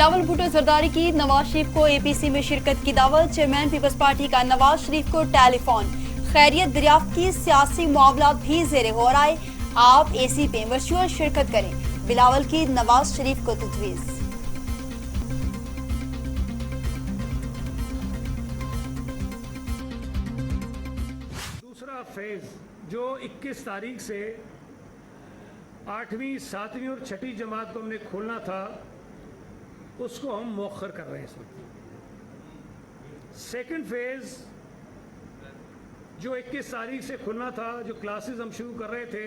بلاول بھٹو زرداری کی نواز شریف کو اے پی سی میں شرکت کی دعوت، چیئرمین پیپلز پارٹی کا نواز شریف کو ٹیلی فون، خیریت دریافت کی سیاسی معاملات بھی زیر غور آئے، آپ اے سی پہ ورچوئل شرکت کریں، بلاول کی نواز شریف کو تجویز۔ دوسرا فیز جو 21 تاریخ سے 8ویں 7ویں اور 6ٹھی جماعت کو ہم نے کھولنا تھا، اس کو ہم مؤخر کر رہے ہیں اس وقت۔ سیکنڈ فیز جو 21 تاریخ سے کھلنا تھا، جو کلاسز ہم شروع کر رہے تھے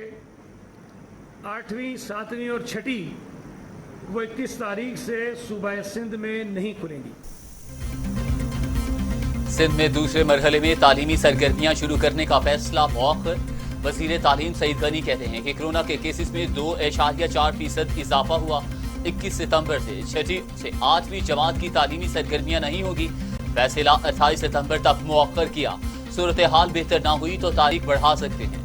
8ویں 7ویں اور 6ٹھی، وہ 21 تاریخ سے صوبہ سندھ میں نہیں کھلیں گی۔ سندھ میں دوسرے مرحلے میں تعلیمی سرگرمیاں شروع کرنے کا فیصلہ مؤخر۔ وزیر تعلیم سعید غنی کہتے ہیں کہ کورونا کے کیسز میں 2.4% اضافہ ہوا۔ 21 ستمبر سے 6ٹھی سے 8ویں جماعت کی تعلیمی سرگرمیاں نہیں ہوگی۔ فیصلہ 28 ستمبر تک مؤخر کیا۔ صورتحال بہتر نہ ہوئی تو تاریخ بڑھا سکتے ہیں۔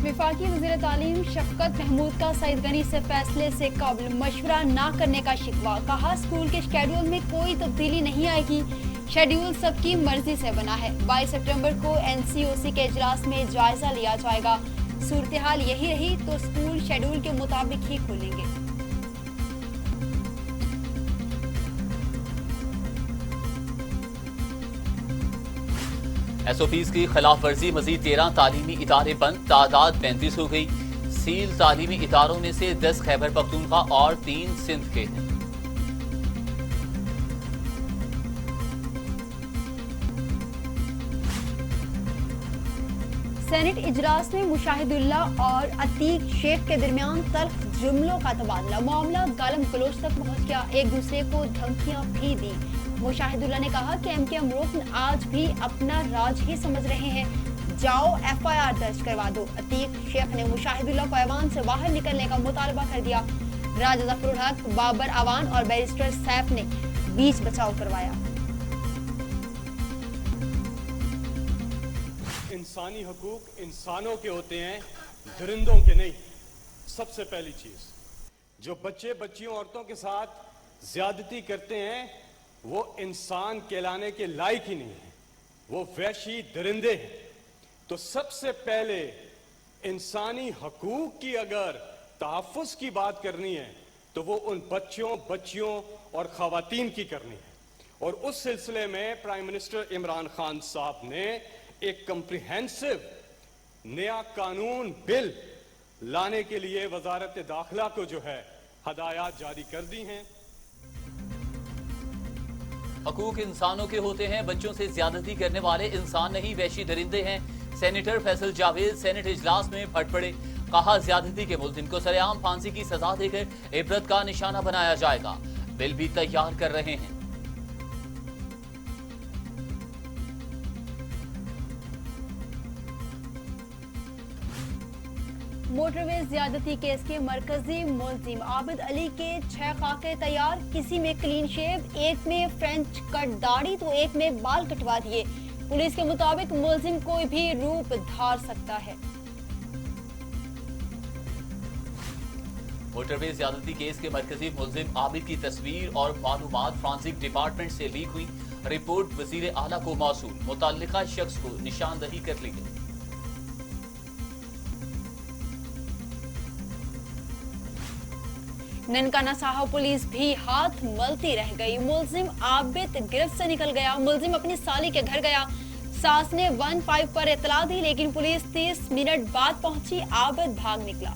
وفاقی وزیر تعلیم شفقت محمود کا سعید غنی سے فیصلے سے قبل مشورہ نہ کرنے کا شکوہ، کہا اسکول کے شیڈول میں کوئی تبدیلی نہیں آئے گی، شیڈول سب کی مرضی سے بنا ہے۔ 22 سپٹمبر کو این سی او سی کے اجلاس میں جائزہ لیا جائے گا، صورتحال یہی رہی تو اسکول شیڈول کے مطابق ہی کھولیں گے۔ ایس او پیز کی خلاف ورزی، مزید 13 تعلیمی ادارے بند، تعداد 35 ہو گئی۔ سیل تعلیمی اداروں میں سے 10 خیبر پختونخوا اور 3 سندھ کے ہیں۔ سینٹ اجلاس میں مشاہد اللہ اور عتیق شیخ کے درمیان تلخ جملوں کا تبادلہ، معاملہ گالم گلوچ تک پہنچ گیا، ایک دوسرے کو دھمکیاں بھی دی۔ مشاہد اللہ نے کہا کہ ایم کیو ایم رکن آج بھی اپنا راج ہی سمجھ رہے ہیں، جاؤ ایف آئی آر درج کروا دو۔ عتیق شیخ نے مشاہد اللہ کو ایوان سے باہر نکلنے کا مطالبہ کر دیا۔ راجہ ظفر الحق، بابر اعوان اور بیرسٹر سیف نے بیچ بچاؤ کروایا۔ انسانی حقوق انسانوں کے ہوتے ہیں، درندوں کے نہیں۔ سب سے پہلی چیز، جو بچے بچیوں عورتوں کے ساتھ زیادتی کرتے ہیں وہ انسان کہلانے کے لائق ہی نہیں ہیں، وہ وحشی درندے ہیں۔ تو سب سے پہلے انسانی حقوق کی اگر تحفظ کی بات کرنی ہے تو وہ ان بچوں، بچیوں اور خواتین کی کرنی ہے۔ اور اس سلسلے میں پرائم منسٹر عمران خان صاحب نے ایک کمپریہنسو نیا قانون بل لانے کے لیے وزارت داخلہ کو جو ہے ہدایات جاری کر دی ہیں۔ حقوق انسانوں کے ہوتے ہیں، بچوں سے زیادتی کرنے والے انسان نہیں، وحشی درندے ہیں۔ سینیٹر فیصل جاوید سینٹ اجلاس میں پھٹ پڑے، کہا زیادتی کے ملزم کو سرعام پھانسی کی سزا دے کر عبرت کا نشانہ بنایا جائے گا، بل بھی تیار کر رہے ہیں۔ موٹر وے زیادتی کیس کے مرکزی ملزم عابد علی کے 6 خاکے تیار، کسی میں کلین شیو، ایک میں فرینچ کٹ داڑھی تو ایک میں بال کٹوا دیے۔ پولیس کے مطابق ملزم کوئی بھی روپ دھار سکتا ہے۔ موٹر وے زیادتی کیس کے مرکزی ملزم عابد کی تصویر اور معلومات فرانسک ڈپارٹمنٹ سے لیک ہوئی، رپورٹ وزیر اعلیٰ کو موصول، متعلقہ شخص کو نشاندہی کر لی گئی۔ ننکانہ صاحب پولیس بھی ہاتھ ملتی رہ گئی، ملزم عابد گرفت سے نکل گیا۔ ملزم اپنی سالی کے گھر گیا، ساس نے 15 پر اطلاع دی لیکن پولیس 30 منٹ بعد پہنچی، عابد بھاگ نکلا۔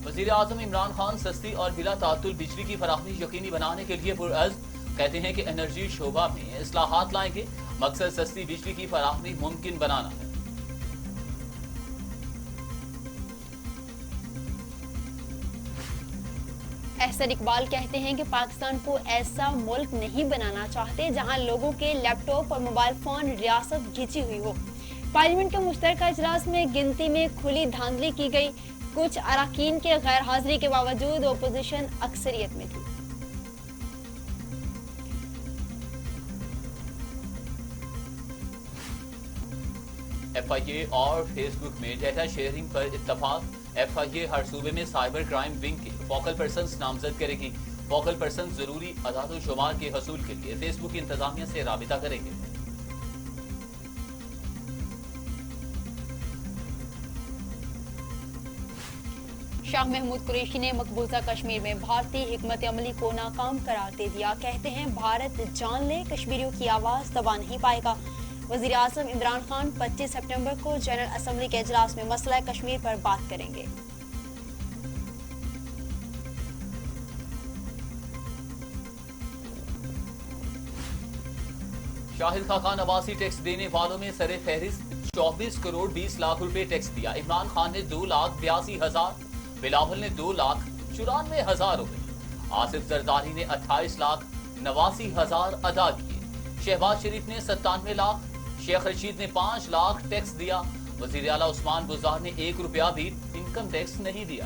وزیر اعظم عمران خان سستی اور بلا تعطل بجلی کی فراہمی یقینی بنانے کے لیے پرعزم، کہتے ہیں کہ انرجی شعبہ میں اصلاحات لائیں گے، مقصد سستی بجلی کی فراہمی ممکن بنانا ہے۔ احسن اقبال کہتے ہیں کہ پاکستان کو ایسا ملک نہیں بنانا چاہتے جہاں لوگوں کے لیپ ٹاپ اور موبائل فون ریاست گھچی ہوئی ہو۔ پارلیمنٹ کے مشترکہ اجلاس میں گنتی میں کھلی دھاندلی کی گئی، کچھ اراکین کے غیر حاضری کے باوجود اپوزیشن اکثریت میں تھی۔ FIA اور فیس بک میں ڈیٹا شیئرنگ پر اتفاق. FIA ہر صوبے میں سائبر کرائم ونگ کے فوکل پرسنز نامزد کرے گی. فوکل پرسنز ضروری اعداد و شمار کے حصول کے لیے فیس بک کی انتظامیہ سے رابطہ کریں گے. شاہ محمود قریشی نے مقبوضہ کشمیر میں بھارتی حکمت عملی کو ناکام قرار دے دیا. کہتے ہیں بھارت جان لے کشمیریوں کی آواز دبا نہیں پائے گا. وزیر اعظم عمران خان 25 سپٹمبر کو جنرل اسمبلی کے اجلاس میں مسئلہ کشمیر پر بات کریں گے. شاہد خاقان عباسی ٹیکس دینے والوں میں سر فہرست 24 کروڑ 20 لاکھ روپے ٹیکس دیا. عمران خان نے 2,82,000، بلاول نے 2,94,000 روپے، آصف زرداری نے 28,89,000 ادا کیے. شہباز شریف نے 97 لاکھ، شیخ رشید نے 5 لاکھ ٹیکس دیا. وزیر اعلیٰ عثمان بزدار نے 1 روپیہ بھی انکم ٹیکس نہیں دیا.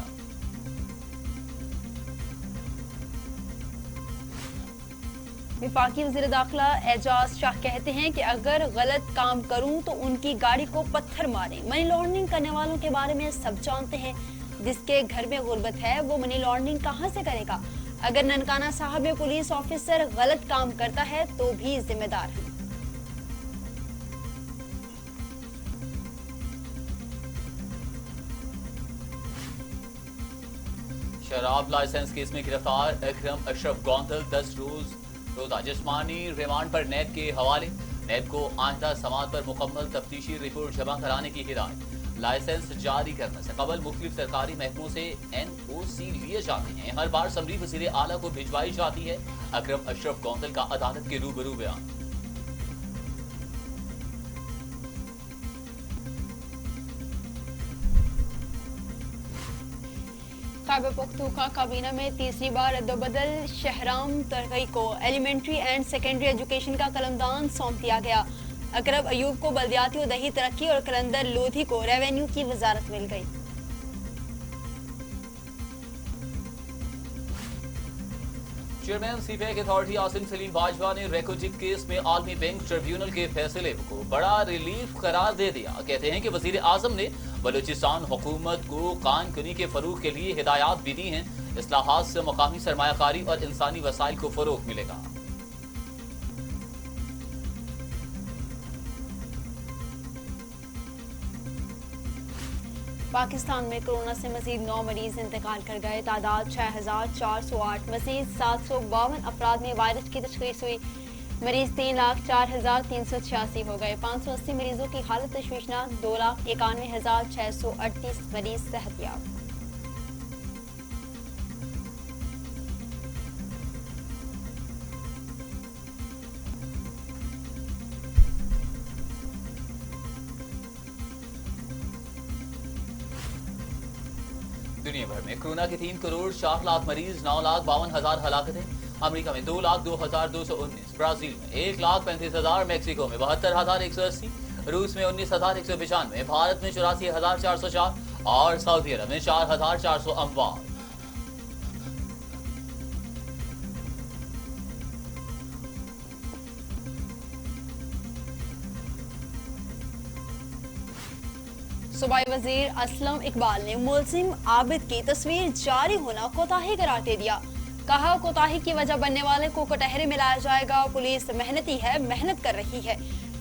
وفاقی وزیر داخلہ اعجاز شاہ کہتے ہیں کہ اگر غلط کام کروں تو ان کی گاڑی کو پتھر ماریں. منی لانڈرنگ کرنے والوں کے بارے میں سب جانتے ہیں. جس کے گھر میں غربت ہے وہ منی لانڈرنگ کہاں سے کرے گا؟ اگر ننکانہ صاحب میں پولیس آفیسر غلط کام کرتا ہے تو بھی ذمہ دار ہیں. شراب لائسنس کیس میں گرفتار اکرم اشرف گوندل 10 روزہ جسمانی ریمانڈ پر نیب کے حوالے. نیب کو آئندہ سماعت پر مکمل تفتیشی رپورٹ جمع کرانے کی ہدایت. لائسنس جاری کرنے سے قبل مختلف سرکاری محکموں سے NOC لیے جاتے ہیں. ہر بار سمری وزیر اعلیٰ کو بھجوائی جاتی ہے. اکرم اشرف گوندل کا عدالت کے روبرو بیان. خیبر پختونخوا کابینہ میں تیسری بار ردوبدل. شہرام ترغی کو ایلیمنٹری اینڈ سیکنڈری ایجوکیشن کا قلمدان سونپ دیا گیا. اقرب ایوب کو بلدیاتی و دیہی ترقی اور کلندر لودھی کو ریونیو کی وزارت مل گئی. Chairman CPEC authority Asim Saleem Bajwa نے ریکوجک کیس میں عالمی بینک ٹریبیونل کے فیصلے کو بڑا ریلیف قرار دے دیا. کہتے ہیں کہ وزیر اعظم نے بلوچستان حکومت کو قائم کنی کے فروغ کے لیے ہدایات بھی دی ہیں. اصلاحات سے مقامی سرمایہ کاری اور انسانی وسائل کو فروغ ملے گا. پاکستان میں کورونا سے مزید 9 مریض انتقال کر گئے. تعداد 6,408. مزید 752 افراد میں وائرس کی تشخیص ہوئی. مریض 3,04,386 ہو گئے. 580 مریضوں کی حالت تشویشناک. 2,91,638 مریض صحت یاب. دنیا بھر میں کورونا کے 3 کروڑ 4 لاکھ مریض. 9,52,000 ہلاکتیں. امریکہ میں 2,02,219. برازیل میں 1,35,000. میکسیکو میں 72,180. روس میں 19,195. بھارت میں 84,404 اور سعودی عرب میں 4,400 اموات. صوبائی وزیر اسلم اقبال نے ملزم عابد کی تصویر جاری ہونا کوتاہی قرار دے دیا. کہا کوتاہی کی وجہ بننے والے کو کٹہرے میں لایا جائے گا. پولیس محنتی ہے، محنت کر رہی ہے،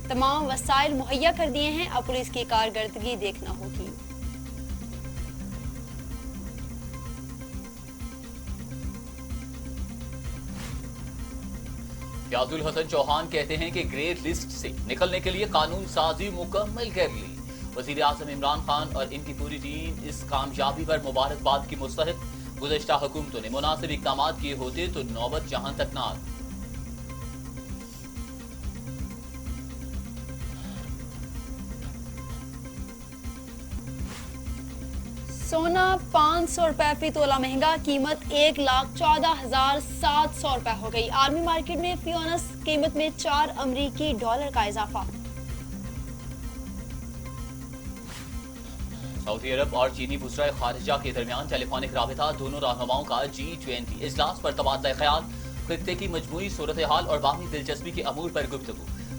تمام وسائل مہیا کر دیے ہیں. اب پولیس کی کارکردگی دیکھنا ہوگی. فیاض الحسن چوہان کہتے ہیں کہ گرے لسٹ سے نکلنے کے لیے قانون سازی مکمل کر لی. وزیر اعظم عمران خان اور ان کی پوری ٹیم اس کامیابی پر مبارکباد کی مستحق. گزشتہ حکومتوں نے مناسب اقدامات کیے ہوتے تو نوبت جہاں تک نہ آتی. سونا 500 روپے فی تولہ مہنگا. قیمت 1,14,700 روپے ہو گئی. عالمی مارکیٹ میں فی اونس قیمت میں 4 امریکی ڈالر کا اضافہ. سعودی عرب اور چینی وزرائے خارجہ کے درمیان ٹیلی فونک رابطہ. دونوں رہنماؤں کا G20 اجلاس پر تبادلہ خیال. خطے کی مجموعی صورتحال اور باہمی دلچسپی کے امور پر گفتگو.